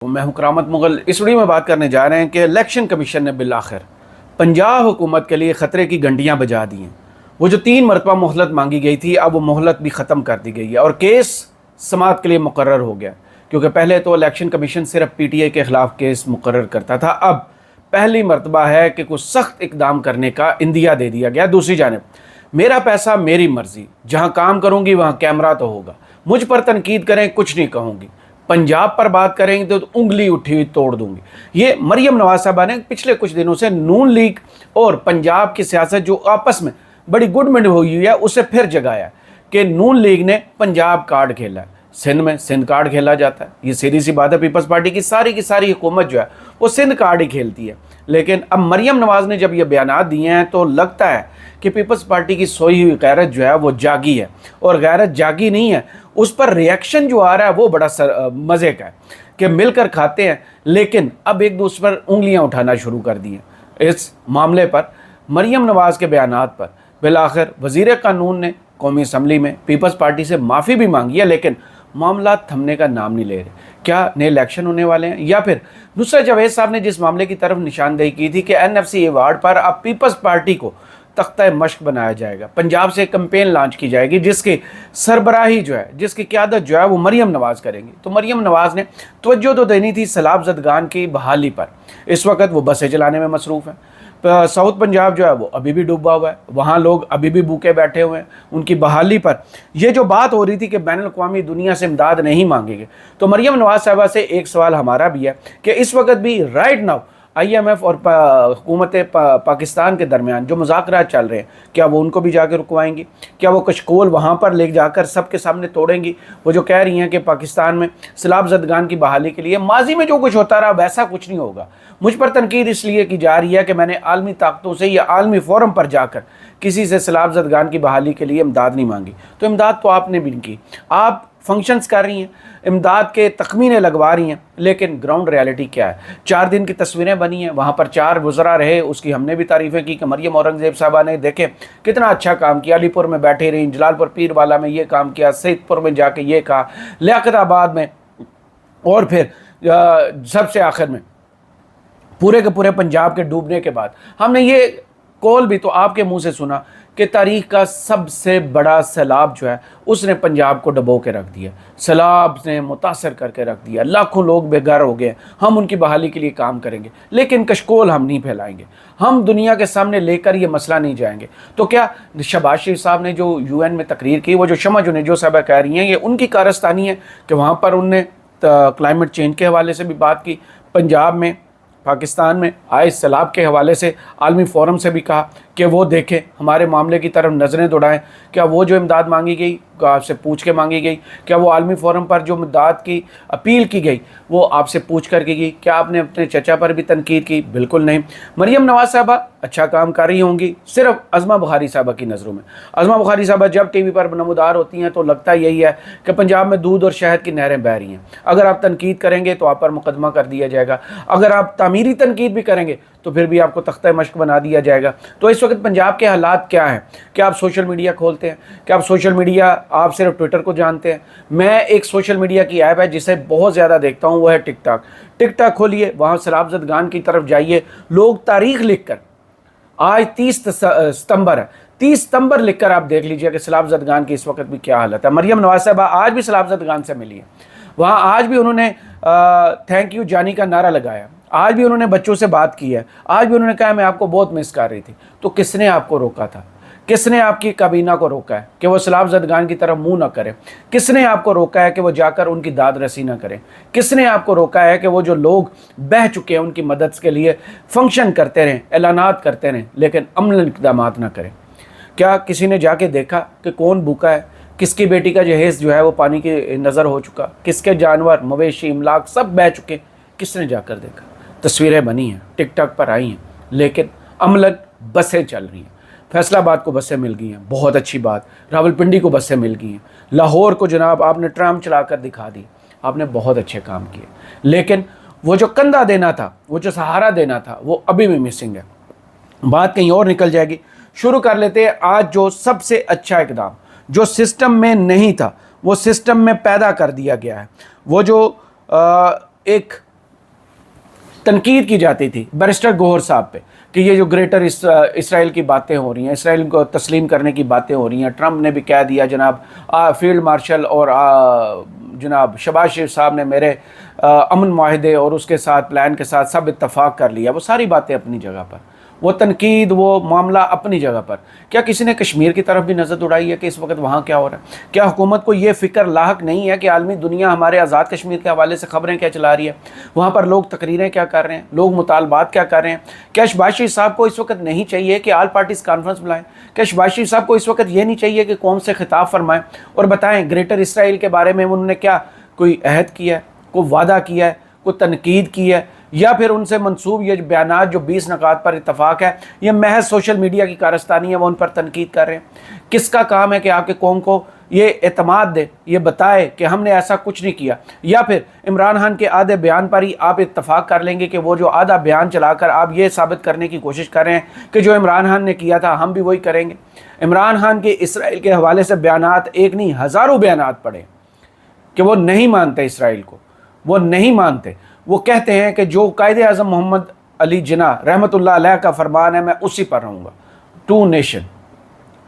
मैं हूं करामत मुगल। इस वीडियो में बात करने जा रहे हैं कि इलेक्शन कमीशन ने बिल आखिर पंजाब हुकूमत के लिए ख़तरे की घंटियां बजा दी हैं। वो जो 3 मरतबा मोहलत मांगी गई थी, अब वो मोहलत भी ख़त्म कर दी गई है और केस समाअत के लिए मुकर्रर हो गया। क्योंकि पहले तो इलेक्शन कमीशन सिर्फ PTI के ख़िलाफ़ केस मुकर्रर करता था, अब पहली मरतबा है कि कुछ सख्त इकदाम करने का इंदिया दे दिया गया। दूसरी जानिब मेरा पैसा मेरी मर्ज़ी, जहाँ काम करूँगी वहाँ कैमरा तो होगा, मुझ पर तनकीद करें कुछ नहीं कहूँगी, पंजाब पर बात करेंगे तो उंगली उठी हुई तोड़ दूंगी। ये मरियम नवाज साहबा ने पिछले कुछ दिनों से नून लीग और पंजाब की सियासत जो आपस में बड़ी गुडमिड हुई है उसे फिर जगाया कि नून लीग ने पंजाब कार्ड खेला है, सिंध में सिंध कार्ड खेला जाता है। ये सीधी सी बात है, पीपल्स पार्टी की सारी हुकूमत जो है वो सिंध कार्ड ही खेलती है। लेकिन अब मरियम नवाज ने जब ये बयानात दिए हैं तो लगता है कि पीपल्स पार्टी की सोई हुई गैरत जो है वो जागी है, और गैरत जागी नहीं है, उस पर रिएक्शन जो आ रहा है वो बड़ा मज़े का है कि मिलकर खाते हैं, लेकिन अब एक दूसरे पर उंगलियां उठाना शुरू कर दी हैं। इस मामले पर मरियम नवाज के बयानात पर बिलाखिर वज़ीर कानून ने कौमी असम्बली में पीपल्स पार्टी से माफ़ी भी मांगी है, लेकिन मामला थमने का नाम नहीं ले रहे। क्या नए इलेक्शन होने वाले हैं, या फिर नुसरत जावेद साहब ने जिस मामले की तरफ निशानदेही की थी कि NFC अवार्ड पर अब पीपल्स पार्टी को तख्ता मश्क बनाया जाएगा, पंजाब से कैंपेन लॉन्च की जाएगी जिसकी सरबराही जो है, जिसकी क़यादत जो है वो मरियम नवाज करेंगी। तो मरियम नवाज ने तवज्जो तो देनी थी सैलाब ज़दगान की बहाली पर, इस वक्त वो बसें चलाने में मसरूफ़ हैं। साउथ पंजाब जो है वो अभी भी डूबा हुआ है, वहाँ लोग अभी भी भूखे बैठे हुए हैं। उनकी बहाली पर ये जो बात हो रही थी कि बैनुल-अक़वामी दुनिया से इमदाद नहीं मांगेंगे, तो मरियम नवाज साहबा से एक सवाल हमारा भी है कि इस वक्त भी राइट नाउ IMF और हुकूमत पाकिस्तान के दरमियान जो मुज़ाकरात चल रहे हैं, क्या वो उनको भी जाकर रुकवाएंगी? क्या वो कशकोल वहाँ पर ले जाकर सबके सामने तोड़ेंगी? वो जो कह रही हैं कि पाकिस्तान में सैलाब ज़दगान की बहाली के लिए माजी में जो कुछ होता रहा वैसा कुछ नहीं होगा। मुझ पर तनकीद इसलिए की जा रही है कि मैंने आलमी ताकतों से या आलमी फोरम पर जाकर किसी से सैलाब ज़दगान की बहाली के लिए इमदाद नहीं मांगी। तो इमदाद तो आपने भी नहीं की, आप फंक्शंस कर रही हैं, इमदाद के तखमीने लगवा रही हैं, लेकिन ग्राउंड रियलिटी क्या है? 4 दिन की तस्वीरें बनी हैं, वहाँ पर 4 वज़रा रहे, उसकी हमने भी तारीफ़ें की कि मरियम औरंगज़ेब साहबा ने देखें कितना अच्छा काम किया, अलीपुर में बैठे रही, जलालपुर पीरवाला में ये काम किया, सईदपुर में जाके ये कहा, लियाकताबाद में, और फिर सबसे आखिर में पूरे के पूरे पंजाब के डूबने के बाद हमने ये कॉल भी तो आपके मुंह से सुना कि तारीख का सबसे बड़ा सैलाब जो है उसने पंजाब को डबो के रख दिया, सैलाब ने मुतासर करके रख दिया, लाखों लोग बेघर हो गए। हम उनकी बहाली के लिए काम करेंगे, लेकिन कशकोल हम नहीं फैलाएंगे, हम दुनिया के सामने लेकर ये मसला नहीं जाएंगे। तो क्या शहबाज शरीफ साहब ने जो UN में तकरीर की, वो जो शमा जुनेजो साहबा कह रही हैं, ये उनकी कारस्तानी है कि वहाँ पर उनने क्लाइमेट चेंज के हवाले से भी बात की, पंजाब में पाकिस्तान में आए सैलाब के हवाले से आलमी फोरम से भी कहा कि वो देखें, हमारे मामले की तरफ नज़रें दौड़ाएं। क्या वो जो इमदाद मांगी गई आपसे पूछ के मांगी गई? क्या वो आलमी फोरम पर जो इमदाद की अपील की गई वो आपसे पूछ कर की गई? क्या आपने अपने चचा पर भी तनकीद की? बिल्कुल नहीं। मरियम नवाज साहबा अच्छा काम कर रही होंगी सिर्फ अज़मा बुखारी साहबा की नज़रों में। अज़मा बुखारी साहबा जब TV पर नमूदार होती हैं तो लगता यही है कि पंजाब में दूध और शहद की नहरें बह रही हैं। अगर आप तनकीद करेंगे तो आप पर मुकदमा कर दिया जाएगा, अगर आप तामीरी तनकीद भी करेंगे तो फिर भी आपको तख्ता मश्क बना दिया जाएगा। तो इस वक्त पंजाब के हालात क्या हैं? क्या आप सोशल मीडिया खोलते हैं? क्या आप सोशल मीडिया, आप सिर्फ ट्विटर को जानते हैं? मैं एक सोशल मीडिया की ऐप है जिसे बहुत ज़्यादा देखता हूँ, वो है टिकटॉक। टिकटॉक खोलिए, वहाँ सैलाब ज़दगान की तरफ जाइए, लोग तारीख लिख कर, आज 30 सितंबर है, 30 सितंबर लिख कर आप देख लीजिए कि सैलाब ज़दगान की इस वक्त भी क्या हालत है। मरियम नवाज साहबा आज भी सैलाब ज़दगान से मिली है, वहाँ आज भी उन्होंने थैंक यू जानी का नारा लगाया, आज भी उन्होंने बच्चों से बात की है, आज भी उन्होंने कहा मैं आपको बहुत मिस कर रही थी। तो किसने आपको रोका था? किसने आपकी काबीना को रोका है कि वो सैलाब ज़दगान की तरफ मुंह ना करें? किसने आपको रोका है कि वो जाकर उनकी दाद रसी ना करें? किसने आपको रोका है कि वो जो लोग बह चुके हैं उनकी मदद के लिए फंक्शन करते रहें, ऐलानात करते रहें, लेकिन अमल इक़दाम ना करें? क्या किसी ने जाके देखा कि कौन भूखा है? किसकी बेटी का जहेज़ जो है वो पानी की नज़र हो चुका? किसके जानवर, मवेशी, इमलाक सब बह चुके? किसने जाकर देखा? तस्वीरें बनी हैं, टिकटॉक पर आई हैं, लेकिन अमलन बसें चल रही हैं। फैसलाबाद को बसें मिल गई हैं, बहुत अच्छी बात। रावलपिंडी को बसें मिल गई हैं। लाहौर को जनाब आपने ट्राम चला कर दिखा दी, आपने बहुत अच्छे काम किए, लेकिन वो जो कंधा देना था, वो जो सहारा देना था, वो अभी भी मिसिंग है। बात कहीं और निकल जाएगी। शुरू कर लेते हैं आज जो सबसे अच्छा इकदाम जो सिस्टम में नहीं था वो सिस्टम में पैदा कर दिया गया है। वो जो एक तनकीद की जाती थी बैरिस्टर गौहर साहब पे कि ये जो ग्रेटर इसराइल की बातें हो रही हैं, इसराइल को तस्लीम करने की बातें हो रही हैं। ट्रंप ने भी कह दिया, जनाब फील्ड मार्शल और जनाब शहबाज शरीफ साहब ने मेरे अमन माहिदे और उसके साथ प्लान के साथ सब इत्तफाक कर लिया। वो सारी बातें अपनी जगह पर, वो तनकीद, वो मामला अपनी जगह पर। क्या किसी ने कश्मीर की तरफ भी नज़र दौड़ाई है कि इस वक्त वहाँ क्या हो रहा है? क्या हुकूमत को ये फ़िक्र लाहक नहीं है कि आलमी दुनिया हमारे आज़ाद कश्मीर के हवाले से ख़बरें क्या चला रही है, वहाँ पर लोग तकरीरें क्या कर रहे हैं, लोग मुतालबात क्या कर रहे हैं? क्या शहबाज शरीफ साहब को इस वक्त नहीं चाहिए कि ऑल पार्टीज़ कॉन्फ्रेंस बुलाएं? क्या शहबाज शरीफ साहब को इस वक्त ये नहीं चाहिए कि कौम से खिताब फरमाएँ और बताएँ ग्रेटर इसराइल के बारे में उन्होंने क्या कोई अहद किया है, कोई वादा किया है, कोई तनकीद की है, या फिर उनसे मंसूब ये बयानात जो 20 नकात पर इत्तफाक है, ये महज सोशल मीडिया की कारस्तानी है, वो उन पर तनकीद कर रहे हैं? किसका काम है कि आपके कौम को ये एतमाद दे, ये बताए कि हमने ऐसा कुछ नहीं किया? या फिर इमरान खान के आधे बयान पर ही आप इत्तफाक कर लेंगे कि वो जो आधा बयान चलाकर आप ये साबित करने की कोशिश कर रहे हैं कि जो इमरान खान ने किया था हम भी वही करेंगे? इमरान खान के इसराइल के हवाले से बयानात एक नहीं हज़ारों बयानात पड़े कि वो नहीं मानते इसराइल को, वो नहीं मानते। वो कहते हैं कि जो कायदे आज़म मोहम्मद अली जिन्ना रहमतुल्लाह अलैह का फरमान है मैं उसी पर रहूँगा। टू नेशन,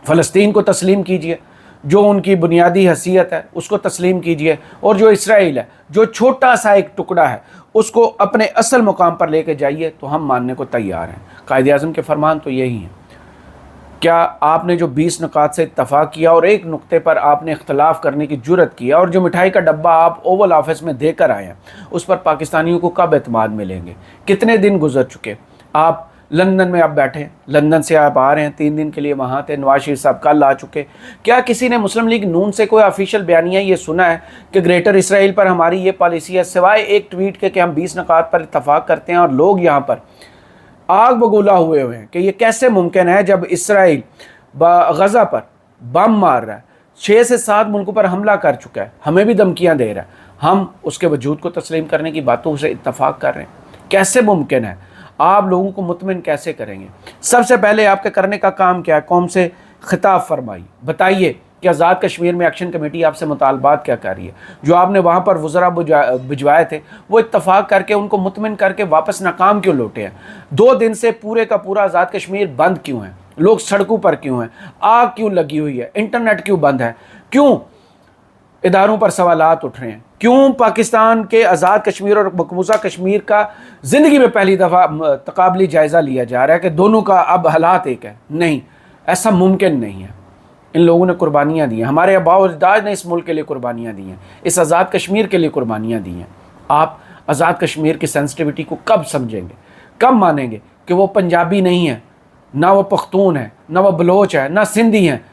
फ़लस्तीन को तस्लीम कीजिए, जो उनकी बुनियादी हैसियत है उसको तस्लीम कीजिए, और जो इसराइल है, जो छोटा सा एक टुकड़ा है, उसको अपने असल मुकाम पर लेके जाइए, तो हम मानने को तैयार हैं। कायदे आज़म के फरमान तो यही हैं। क्या आपने जो 20 नुकात से इत्तफाक किया और एक नुक्ते पर आपने इख्तलाफ करने की जुर्रत किया, और जो मिठाई का डब्बा आप ओवल ऑफिस में देकर आए हैं, उस पर पाकिस्तानियों को कब एतमाद मिलेंगे? कितने दिन गुजर चुके? आप लंदन में आप बैठे, लंदन से आप आ रहे हैं, 3 दिन के लिए वहाँ थे, नवाज शरीफ साहब कल आ चुके। क्या किसी ने मुस्लिम लीग नून से कोई ऑफिशियल बयानिया ये सुना है कि ग्रेटर इसराइल पर हमारी ये पॉलिसी है, सिवाय एक ट्वीट के कि हम 20 नुकात पर इत्तफाक करते हैं? और लोग यहाँ पर आग बगूला हुए हैं कि ये कैसे मुमकिन है जब इसराइल गज़ा पर बम मार रहा है, 6 से 7 मुल्कों पर हमला कर चुका है, हमें भी धमकियां दे रहा है, हम उसके वजूद को तस्लीम करने की बातों से इत्तफाक कर रहे हैं? कैसे मुमकिन है? आप लोगों को मुतमिन कैसे करेंगे? सबसे पहले आपके करने का काम क्या है? कौम से खिताब फरमाइए, बताइए कि आज़ाद कश्मीर में एक्शन कमेटी आपसे मुतालबात क्या कर रही है? जो आपने वहाँ पर वज़रा भिजवाए थे वो इत्तफाक करके उनको मुतमिन करके वापस नाकाम क्यों लौटे हैं? 2 दिन से पूरे का पूरा आज़ाद कश्मीर बंद क्यों है? लोग सड़कों पर क्यों हैं? आग क्यों लगी हुई है? इंटरनेट क्यों बंद है? क्यों इदारों पर सवालात उठ रहे हैं? क्यों पाकिस्तान के आज़ाद कश्मीर और मकबूजा कश्मीर का ज़िंदगी में पहली दफ़ा तकाबली जायज़ा लिया जा रहा है कि दोनों का अब हालात एक है? नहीं, ऐसा मुमकिन नहीं है। इन लोगों ने कुर्बानियाँ दी हैं, हमारे आबा और अजदाद ने इस मुल्क के लिए कुर्बानियाँ दी हैं, इस आज़ाद कश्मीर के लिए कुर्बानियाँ दी हैं। आप आज़ाद कश्मीर की सेंसिटिविटी को कब समझेंगे, कब मानेंगे कि वो पंजाबी नहीं है, ना वो पख्तून है, ना वो बलोच है, ना सिंधी हैं,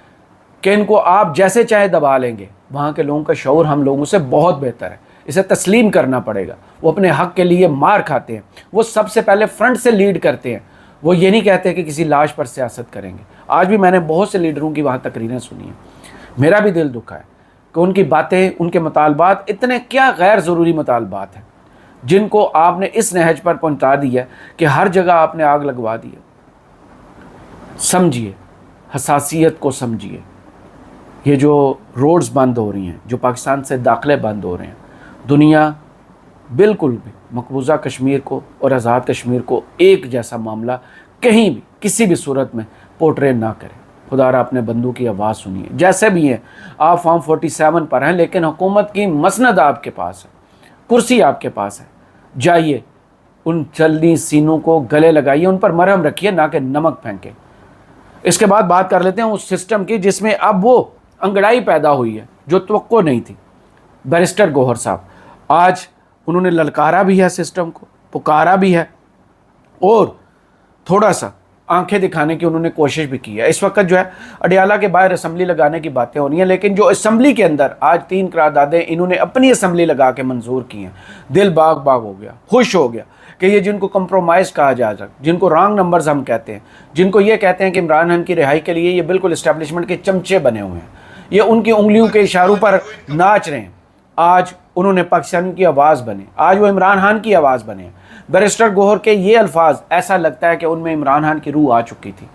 कि इनको आप जैसे चाहे दबा लेंगे? वहाँ के लोगों का शऊर हम लोगों से बहुत बेहतर है, इसे तस्लीम करना पड़ेगा। वो अपने हक़ के लिए मार खाते हैं, वो सबसे पहले फ्रंट से लीड करते हैं। वो ये नहीं कहते कि किसी लाश पर सियासत करेंगे। आज भी मैंने बहुत से लीडरों की वहाँ तकरीरें सुनी हैं, मेरा भी दिल दुखा है कि उनकी बातें, उनके मुतालबात इतने क्या गैर ज़रूरी मुतालबात हैं जिनको आपने इस नहज पर पहुँचा दिया कि हर जगह आपने आग लगवा दी है। समझिए, हसासियत को समझिए। ये जो रोड्स बंद हो रही हैं, जो पाकिस्तान से दाखिले बंद हो रहे हैं, दुनिया बिल्कुल भी मकबूजा कश्मीर को और आज़ाद कश्मीर को एक जैसा मामला कहीं भी किसी भी सूरत में पोर्ट्रे ना करे। खुदारा अपने बंदों की आवाज़ सुनिए, जैसे भी हैं आप। फॉर्म 47 पर हैं, लेकिन हुकूमत की मसनद आपके पास है, कुर्सी आपके पास है। जाइए, उन जल्दी सीनों को गले लगाइए, उन पर मरहम रखिए, ना कि नमक फेंके। इसके बाद बात कर लेते हैं उस सिस्टम की जिसमें अब वो अंगड़ाई पैदा हुई है जो तवक्को नहीं थी। बैरिस्टर गौहर साहब आज उन्होंने ललकारा भी है सिस्टम को, पुकारा भी है, और थोड़ा सा आंखें दिखाने की उन्होंने कोशिश भी की है। इस वक्त जो है अडियाला के बाहर असम्बली लगाने की बातें हो रही हैं, लेकिन जो असम्बली के अंदर आज 3 करारदादें इन्होंने अपनी असम्बली लगा के मंजूर की हैं। दिल बाग बाग हो गया, खुश हो गया कि ये जिनको कंप्रोमाइज़ कहा जा सकता, जिनको रॉन्ग नंबर्स हम कहते हैं, जिनको ये कहते हैं कि इमरान खान की रिहाई के लिए ये बिल्कुल इस्टेब्लिशमेंट के चमचे बने हुए हैं, ये उनकी उंगलियों के इशारों पर नाच रहे हैं। आज उन्होंने पाकिस्तान की आवाज़ बने, आज वो इमरान खान की आवाज़ बने। बैरिस्टर गौहर के ये अल्फाज, ऐसा लगता है कि उनमें इमरान खान की रूह आ चुकी थी।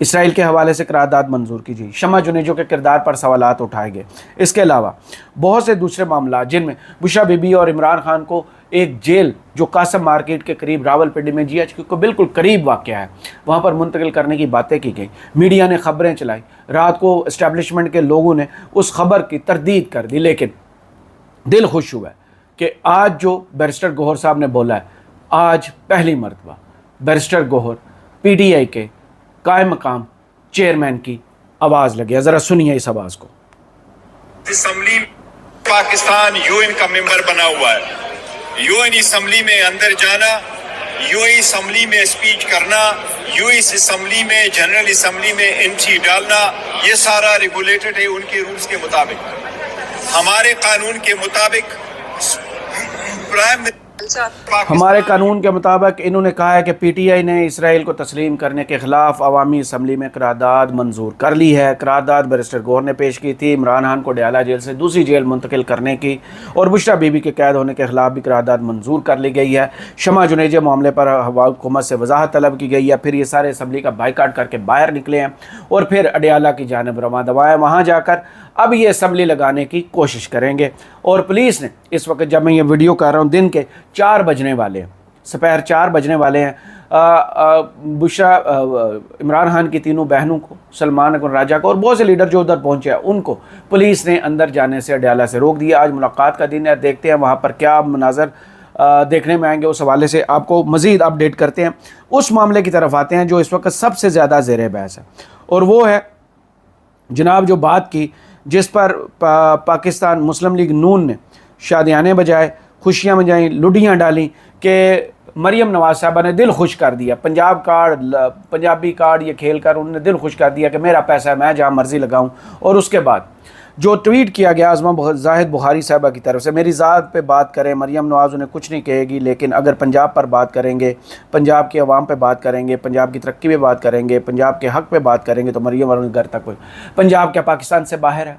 इसराइल के हवाले से करारदाद मंजूर कीजिए, शमा जुनेजो के किरदार पर सवालात उठाए गए। इसके अलावा बहुत से दूसरे मामला जिनमें बुशरा बीबी और इमरान खान को एक जेल जो कासम मार्केट के करीब रावलपिंडी में GHQ को बिल्कुल करीब वाक़या है, वहाँ पर मुंतकिल करने की बातें की गई। मीडिया ने ख़बरें चलाई, रात को इस्टेब्लिशमेंट के लोगों ने उस खबर की तरदीद कर दी। लेकिन दिल खुश हुआ है कि आज जो बैरिस्टर गौहर साहब ने बोला है, आज पहली मरतबा बैरिस्टर गौहर PTI के कायम मकाम चेयरमैन की आवाज़ लगी है। ज़रा सुनिए इस आवाज़ को। असम्बली पाकिस्तान UN का मेंबर बना हुआ है। UN असम्बली में अंदर जाना, UN असम्बली में स्पीच करना, UN असम्बली में जनरल असम्बली में एंट्री डालना, ये सारा रेगुलेटेड है उनके रूल्स के मुताबिक। हमारे कानून के मुताबिक हमारे कानून के मुताबिक इन्होंने कहा है कि PTI ने इसराइल को तस्लीम करने के ख़िलाफ़ अवामी असम्बली में करारदाद मंजूर कर ली है। करारदाद बैरिस्टर गौहर ने पेश की थी। इमरान खान को डयाला जेल से दूसरी जेल मुंतकिल करने की और बुशरा बीबी के कैद होने के ख़िलाफ़ भी करारदाद मंजूर कर ली गई है। शमा जुनेजा मामले पर हुकूमत से वजाहत तलब की गई है। फिर ये सारे असम्बली का बाइकाट करके बाहर निकले हैं और फिर अडयाला की जानिब रवां दवा है। वहाँ जाकर अब ये असम्बली लगाने की कोशिश करेंगे। और पुलिस ने इस वक्त, जब मैं ये वीडियो कर रहा हूँ, दिन के 4 बजने वाले हैं, दोपहर 4 बजने वाले हैं, बुशरा इमरान खान की तीनों बहनों को, सलमान अकबर राजा को और बहुत से लीडर जो उधर पहुँचे हैं उनको पुलिस ने अंदर जाने से अडयाला से रोक दिया। आज मुलाकात का दिन है, देखते हैं वहाँ पर क्या मनाजर देखने में आएंगे। उस हवाले से आपको मज़ीद अपडेट करते हैं। उस मामले की तरफ आते हैं जो इस वक्त सबसे ज़्यादा ज़ेर बहस है, और वो है जनाब जो बात की जिस पर पाकिस्तान मुस्लिम लीग नून ने शादियाने बजाए, खुशियाँ बजाई, लुडियाँ डाली कि मरियम नवाज साहबा ने दिल खुश कर दिया। पंजाबी कार्ड ये खेल कर उन्होंने दिल खुश कर दिया कि मेरा पैसा है, मैं जहाँ मर्ज़ी लगाऊँ। और उसके बाद जो ट्वीट किया गया आज़मा जाहिद बुखारी साहबा की तरफ से, मेरी ज़ात पे बात करें, मरियम नवाज़ उन्हें कुछ नहीं कहेगी, लेकिन अगर पंजाब पर बात करेंगे, पंजाब के अवाम पे बात करेंगे, पंजाब की तरक्की पे बात करेंगे, पंजाब के हक़ पे बात करेंगे तो मरियम और घर तक कोई। पंजाब क्या पाकिस्तान से बाहर है?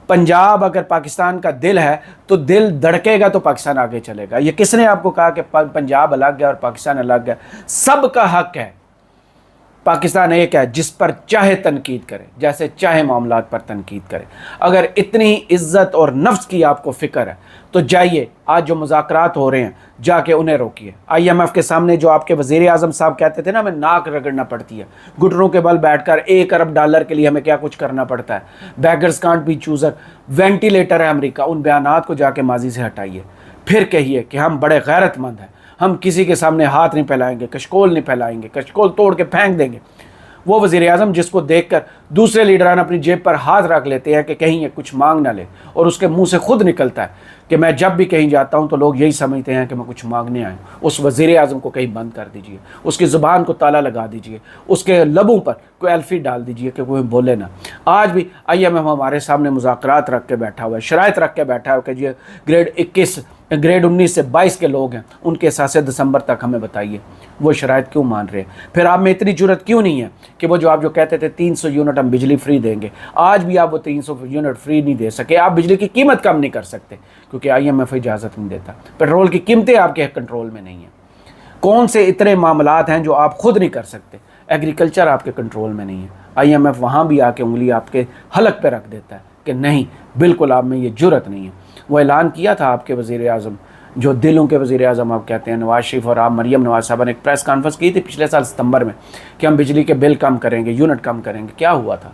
पंजाब अगर पाकिस्तान का दिल है तो दिल धड़केगा तो पाकिस्तान आगे चलेगा। ये किसने आपको कहा कि पंजाब अलग है और पाकिस्तान अलग है? सबका हक़ है। पाकिस्तान एक है जिस पर चाहे तनकीद करे, जैसे चाहे मामलात पर तनकीद करे। अगर इतनी इज़्ज़त और नफ्स की आपको फ़िक्र है तो जाइए, आज जो मुज़ाकरात हो रहे हैं जाके उन्हें रोकिए। IMF के सामने जो आपके वज़ीर आज़म साहब कहते थे ना, हमें नाक रगड़ना पड़ती है, घुटनों के बल बैठकर $1 अरब के लिए हमें क्या कुछ करना पड़ता है, beggars can't be chooser, ventilator है अमेरिका, उन बयानात को जाके माजी से हटाइए। फिर कहिए कि हम बड़े गैरतमंद हैं, हम किसी के सामने हाथ नहीं फैलाएंगे, कशकोल नहीं फैलाएंगे, कशकोल तोड़ के फेंक देंगे। वो वज़ीर आज़म जिसको देखकर दूसरे लीडरान अपनी जेब पर हाथ रख लेते हैं कि कहीं ये कुछ मांग ना ले, और उसके मुंह से खुद निकलता है कि मैं जब भी कहीं जाता हूं तो लोग यही समझते हैं कि मैं कुछ मांगने आया हूं। उस वज़ीर आज़म को कहीं बंद कर दीजिए, उसकी ज़ुबान को ताला लगा दीजिए, उसके लबों पर कोई एल्फी डाल दीजिए कि कोई बोले ना। आज भी IMF हमारे सामने मुज़ाकरात रख के बैठा हुआ है, शराइत रख के बैठा हुआ है कि ये ग्रेड 19 से 22 के लोग हैं, उनके एहसास दिसंबर तक हमें बताइए वो शराइत क्यों मान रहे हैं। फिर आप में इतनी जुर्रत क्यों नहीं है कि वो जो आप जो कहते थे 300 यूनिट हम बिजली फ्री देंगे, आज भी आप वो 300 यूनिट फ्री नहीं दे सके। आप बिजली की कीमत कम नहीं कर सकते क्योंकि IMF इजाज़त नहीं देता। पेट्रोल की कीमतें आपके कंट्रोल में नहीं हैं। कौन से इतने मामलात हैं जो आप खुद नहीं कर सकते? एग्रीकल्चर आपके कंट्रोल में नहीं है। IMF वहाँ भी आके उंगली आपके हलक पे रख देता है कि नहीं, बिल्कुल आप में ये जुर्रत नहीं है। वो ऐलान किया था आपके वज़ीर आज़म, जो दिलों के वज़ीर आज़म आप कहते हैं, नवाज़ शरीफ और आप मरियम नवाज़ साहबा ने एक प्रेस कॉन्फ्रेंस की थी पिछले साल सितंबर में कि हम बिजली के बिल कम करेंगे, यूनिट कम करेंगे। क्या हुआ था?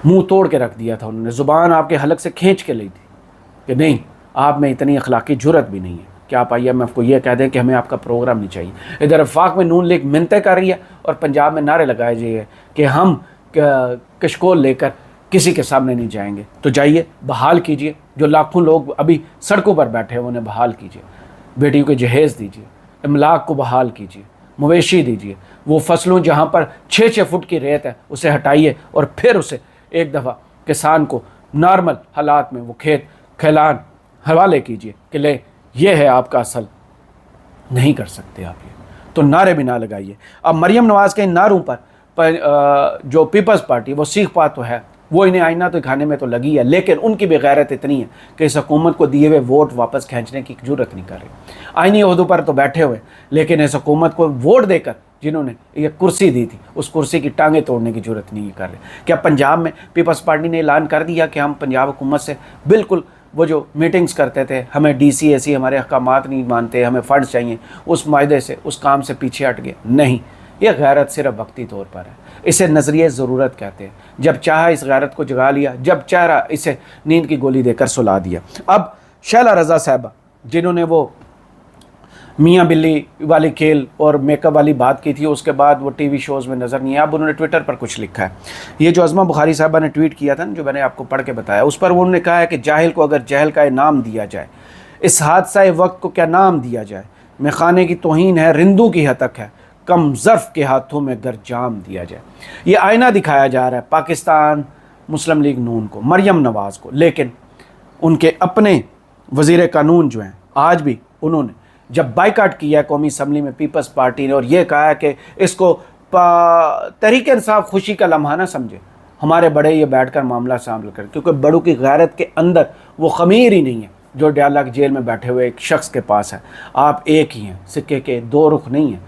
मुंह तोड़ के रख दिया था उन्होंने, ज़ुबान आपके हलक से खींच के ली थी कि नहीं, आप में इतनी अखलाकी जुर्रत भी नहीं है कि आप IMF को ये कह दें कि हमें आपका प्रोग्राम नहीं चाहिए। इधर वफाक में नून लीग मिन्नतें कर रही है और पंजाब में नारे लगाए जाइए कि हम कशकोल लेकर किसी के सामने नहीं जाएंगे। तो जाइए, बहाल कीजिए जो लाखों लोग अभी सड़कों पर बैठे हैं उन्हें बहाल कीजिए, बेटियों को जहेज़ दीजिए, इमलाक को बहाल कीजिए, मवेशी दीजिए, वो फसलों जहाँ पर 6-6 फुट की रेत है उसे हटाइए और फिर उसे एक दफ़ा किसान को नॉर्मल हालात में वो खेत खैलान हवाले कीजिए कि ले ये है आपका असल। नहीं कर सकते आप ये, तो नारे भी ना लगाइए। अब मरियम नवाज़ के इन नारों पर जो पीपल्स पार्टी, वो सीख पा तो है, वो इन्हें आईना तो खाने में तो लगी है, लेकिन उनकी भी गैरत इतनी है कि इस हुकूमत को दिए हुए वोट वापस खींचने की जरूरत नहीं कर रही। आईनी ओहदों पर तो बैठे हुए, लेकिन इस हुकूमत को वोट देकर जिन्होंने ये कुर्सी दी थी उस कुर्सी की टांगें तोड़ने की जरूरत नहीं कर रहे। क्या पंजाब में पीपल्स पार्टी ने ऐलान कर दिया कि हम पंजाब हुकूमत से बिल्कुल वो जो मीटिंग्स करते थे, हमें DCAC हमारे अहकामात नहीं मानते, हमें फ़ंड चाहिए, उस मायदे से उस काम से पीछे हट गए। नहीं, ये गैरत सिर्फ वक्ती तौर पर है। इसे नज़रिए ज़रूरत कहते हैं। जब चाहा इस गैरत को जगा लिया, जब चाहा इसे नींद की गोली देकर सुला दिया। अब शैला रज़ा साहबा जिन्होंने वो मियाँ बिल्ली वाली खेल और मेकअप वाली बात की थी, उसके बाद वो TV शोज़ में नज़र नहीं आया। अब उन्होंने ट्विटर पर कुछ लिखा है। ये जो अज़मा बुखारी साहबा ने ट्वीट किया था ना, जो मैंने आपको पढ़ के बताया, उस पर उन्होंने कहा है कि जाहिल को अगर जहल का इनाम दिया जाए, इस हादसा वक्त को क्या नाम दिया जाए। मेखाने की तौहीन है, रिंदू की हतक है, कम ज़र्फ़ के हाथों में गर जाम दिया जाए। ये आईना दिखाया जा रहा है पाकिस्तान मुस्लिम लीग नून को, मरियम नवाज़ को, लेकिन उनके अपने वज़ीर कानून जो हैं, आज भी उन्होंने जब बाइकाट किया कौमी असम्बली में पीपल्स पार्टी ने, और ये कहा है कि इसको तहरीक इंसाफ खुशी का लम्हा ना समझे, हमारे बड़े ये बैठकर मामला शामिल करें, क्योंकि बड़ों की गैरत के अंदर वो खमीर ही नहीं है जो डयाला जेल में बैठे हुए एक शख्स के पास है। आप एक ही हैं, सिक्के के दो रुख नहीं हैं,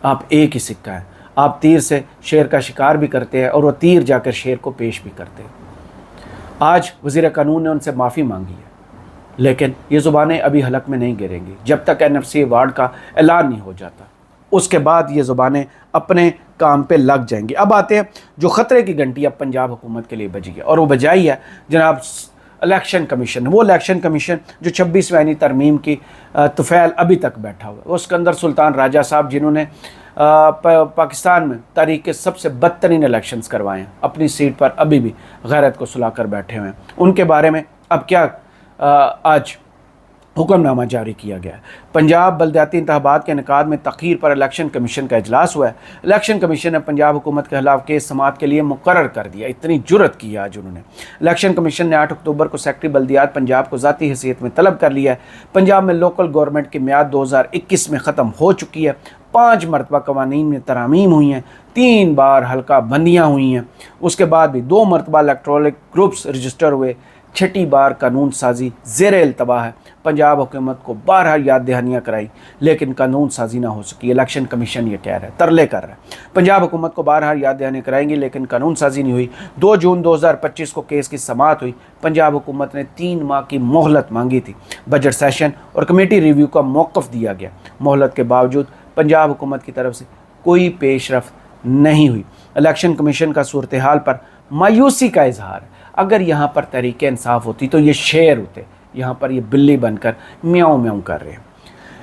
आप एक ही सिक्का है। आप तीर से शेर का शिकार भी करते हैं और वो तीर जाकर शेर को पेश भी करते हैं। आज वज़ीर कानून ने उनसे माफ़ी मांगी है, लेकिन ये ज़ुबानें अभी हलक में नहीं गिरेंगी जब तक NFC अवार्ड का ऐलान नहीं हो जाता। उसके बाद ये ज़ुबानें अपने काम पे लग जाएंगी। अब आते हैं जो ख़तरे की घंटी अब पंजाब हुकूमत के लिए बजी है, और वो बजाई है जनाब इलेक्शन कमीशन। वो इलेक्शन कमीशन जो 26वीं आईनी तरमीम की तुफ़ैल अभी तक बैठा हुआ है। वो सिकंदर सुल्तान राजा साहब जिन्होंने पाकिस्तान में तारीख़ के सबसे बदतरीन इलेक्शंस करवाए हैं, अपनी सीट पर अभी भी गैरत को सुला कर बैठे हुए हैं। उनके बारे में अब क्या आज हुक्मनामा जारी किया गया है। पंजाब बलदियाती इंतखाबात के इनेकाद में तख़ीर पर इलेक्शन कमीशन का इजलास हुआ है। इलेक्शन कमीशन ने पंजाब हुकूमत के खिलाफ केस समाअत के लिए मुकर्रर कर दिया। इतनी जुर्रत की आज उन्होंने। इलेक्शन कमीशन ने 8 अक्टूबर को सेक्रेटरी बल्दियात पंजाब को ज़ाती हैसियत में तलब कर लिया है। पंजाब में लोकल गवर्नमेंट की मियाद 2021 में ख़त्म हो चुकी है। 5 मरतबा कवानीन में तरामीम हुई हैं, 3 बार हल्का बंदियाँ हुई हैं, उसके बाद भी 2 मरतबा इलेक्ट्रॉनिक ग्रुप्स रजिस्टर हुए, 6ठी बार कानून साजी ज़ेर इल्तवा है। पंजाब हुकूमत को 12 याद दहानियाँ कराई, लेकिन कानून साजी ना हो सकी। इलेक्शन कमीशन ये कह रहा है, तरले कर रहा है। पंजाब हुकूमत को 12 याद दहानियाँ कराएंगी, लेकिन कानून साजी नहीं हुई। 2 जून 2025 को केस की समाअत हुई। पंजाब हुकूमत ने 3 माह की मोहलत मांगी थी। बजट सेशन और कमेटी रिव्यू का मौक़िफ़ दिया गया। मोहलत के बावजूद पंजाब हुकूमत की तरफ से कोई पेशरफ नहीं हुई। इलेक्शन कमीशन का सूरत हाल पर मायूसी का इजहार है। अगर यहाँ पर तहरीक इंसाफ होती तो ये शेर होते, यहाँ पर ये बिल्ली बनकर म्याऊं म्याऊं कर रहे हैं।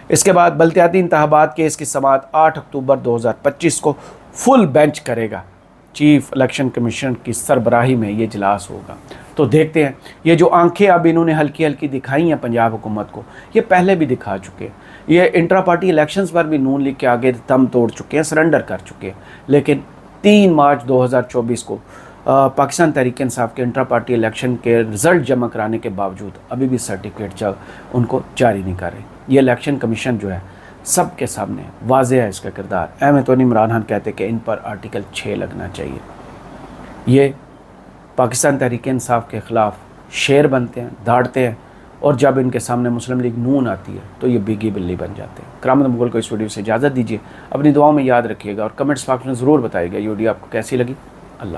इसके बाद बल्दियाती इंतखाबात केस की समाअत 8 अक्टूबर 2025 को फुल बेंच करेगा। चीफ इलेक्शन कमीशन की सरबराही में ये इजलास होगा। तो देखते हैं, ये जो आंखें अब इन्होंने हल्की हल्की दिखाई हैं पंजाब हुकूमत को, ये पहले भी दिखा चुके हैं। ये इंट्रा पार्टी इलेक्शंस पर भी नून लीग के आगे दम तोड़ चुके हैं, सरेंडर कर चुके हैं। लेकिन 3 मार्च 2024 को पाकिस्तान तहरीक इंसाफ के इंट्रा पार्टी इलेक्शन के रिज़ल्ट जमा कराने के बावजूद अभी भी सर्टिफिकेट उनको जारी नहीं कर रहे। ये इलेक्शन कमीशन जो है सबके सामने वाज़ेह है इसका किरदार। अहमद तोनी इमरान खान कहते कि इन पर आर्टिकल 6 लगना चाहिए। ये पाकिस्तान तहरीक इंसाफ के ख़िलाफ़ शेर बनते हैं, दाड़ते हैं, और जब इनके सामने मुस्लिम लीग नून आती है तो ये बिगी बिल्ली बन जाते हैं। करामत मुगल को इस वीडियो से इजाज़त दीजिए। अपनी दुआओं में याद रखिएगा और कमेंट्स बॉक्स में ज़रूर बताइएगा ये वीडियो आपको कैसी लगी। अल्लाह।